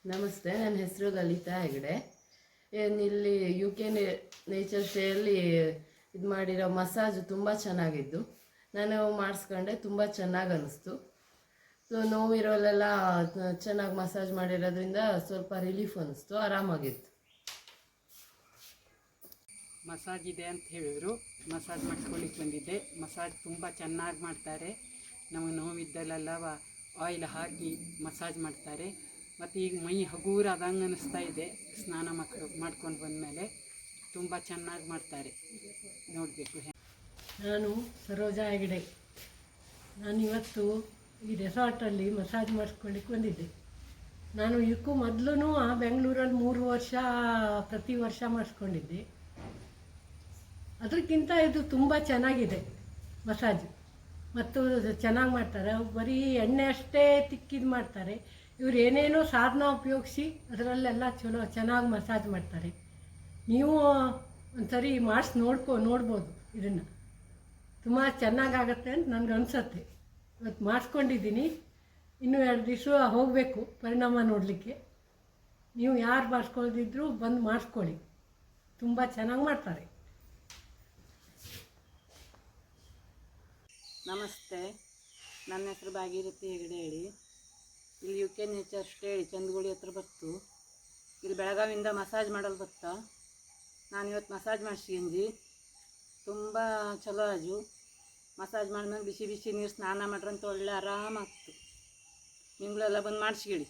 ನಮಸ್ತೆ, ನನ್ನ ಹೆಸರು ಲಲಿತಾ ಹೆಗಡೆ. ಇಲ್ಲಿ ಯು ಕೆ ನೇಚರ್ ಸ್ಟೇಯಲ್ಲಿ ಇದು ಮಾಡಿರೋ ಮಸಾಜ್ ತುಂಬ ಚೆನ್ನಾಗಿದ್ದು. ನಾನು ಮಾಡಿಸ್ಕೊಂಡೆ, ತುಂಬ ಚೆನ್ನಾಗಿ ಅನ್ನಿಸ್ತು. ನೋವಿರೋಲ್ಲೆಲ್ಲ ಚೆನ್ನಾಗಿ ಮಸಾಜ್ ಮಾಡಿರೋದ್ರಿಂದ ಸ್ವಲ್ಪ ರಿಲೀಫ್ ಅನ್ನಿಸ್ತು, ಆರಾಮಾಗಿತ್ತು. ಮಸಾಜ್ ಇದೆ ಅಂತ ಹೇಳಿದ್ರು, ಮಸಾಜ್ ಮಾಡಿಸ್ಕೊಳ್ಳಿಕ್ಕೆ ಬಂದಿದ್ದೆ. ಮಸಾಜ್ ತುಂಬ ಚೆನ್ನಾಗಿ ಮಾಡ್ತಾರೆ. ನಮಗೆ ನೋವಿದ್ದಲ್ಲೆಲ್ಲ ಆಯಿಲ್ ಹಾಕಿ ಮಸಾಜ್ ಮಾಡ್ತಾರೆ. ಮತ್ತು ಈಗ ಮೈ ಹಗೂರಾದಂಗೆ ಅನ್ನಿಸ್ತಾ ಇದೆ. ಸ್ನಾನ ಮಾಡ್ಕೊಂಡು ಬಂದಮೇಲೆ ತುಂಬ ಚೆನ್ನಾಗಿ ಮಾಡ್ತಾರೆ, ನೋಡಬೇಕು. ನಾನು ಸರೋಜಾ ಹೆಗಡೆ. ನಾನಿವತ್ತು ಈ ರೆಸಾರ್ಟಲ್ಲಿ ಮಸಾಜ್ ಮಾಡಿಸ್ಕೊಳ್ಳಿಕ್ಕೆ ಬಂದಿದ್ದೆ. ನಾನು ಇದಕ್ಕೂ ಮೊದಲು ಬೆಂಗಳೂರಲ್ಲಿ 3 ವರ್ಷ ಪ್ರತಿ ವರ್ಷ ಮಾಡಿಸ್ಕೊಂಡಿದ್ದೆ. ಅದಕ್ಕಿಂತ ಇದು ತುಂಬ ಚೆನ್ನಾಗಿದೆ ಮಸಾಜ್. ಮತ್ತು ಚೆನ್ನಾಗಿ ಮಾಡ್ತಾರೆ. ಬರೀ ಎಣ್ಣೆ ಅಷ್ಟೇ ತಿಕ್ಕಿದ್ದು ಮಾಡ್ತಾರೆ. ಇವ್ರು ಏನೇನೋ ಸಾಧನ ಉಪಯೋಗಿಸಿ ಅದರಲ್ಲೆಲ್ಲ ಚೆನ್ನಾಗಿ ಮಸಾಜ್ ಮಾಡ್ತಾರೆ. ನೀವು ಒಂದ್ಸರಿ ನೋಡ್ಬೋದು ಇದನ್ನು. ತುಂಬ ಚೆನ್ನಾಗಾಗತ್ತೆ ಅಂತ ನನಗೆ ಅನಿಸತ್ತೆ. ಇವತ್ತು ಮಾಡಿಸ್ಕೊಂಡಿದ್ದೀನಿ. ಇನ್ನೂ 2 ದಿವಸ ಹೋಗಬೇಕು ಪರಿಣಾಮ ನೋಡಲಿಕ್ಕೆ. ನೀವು ಯಾರು ಮಾಡಿಸ್ಕೊಳ್ದಿದ್ರು ಬಂದು ಮಾಡಿಸ್ಕೊಳ್ಳಿ, ತುಂಬ ಚೆನ್ನಾಗಿ ಮಾಡ್ತಾರೆ. ನಮಸ್ತೆ, ನನ್ನ ಹೆಸರು ಭಾಗೀರಥಿ ಹೆಗಡೆ ಹೇಳಿ. ಇಲ್ಲಿ ಯು ಕೆ ನೇಚರ್ ಸ್ಟೇ ಚಂದಗುಳಿ ಹತ್ರ ಬರ್ತು. ಇಲ್ಲಿ ಬೆಳಗಾವಿಂದ ಮಸಾಜ್ ಮಾಡಲು ಬರ್ತಾ. ನಾನಿವತ್ತು ಮಸಾಜ್ ಮಾಡಿಸ್ಕೊಂಡಿ, ತುಂಬ ಚಲೋ ಆಜು. ಮಸಾಜ್ ಮಾಡಿದ್ಮೇಲೆ ಬಿಸಿ ಬಿಸಿ ನೀರು ಸ್ನಾನ ಮಾಡ್ರಂತ ಒಳ್ಳೆ ಆರಾಮಾಗ್ತು. ನಿಮಗೆಲ್ಲ ಬಂದು ಮಾಡಿಸ್ಕೊಳ್ಳಿ.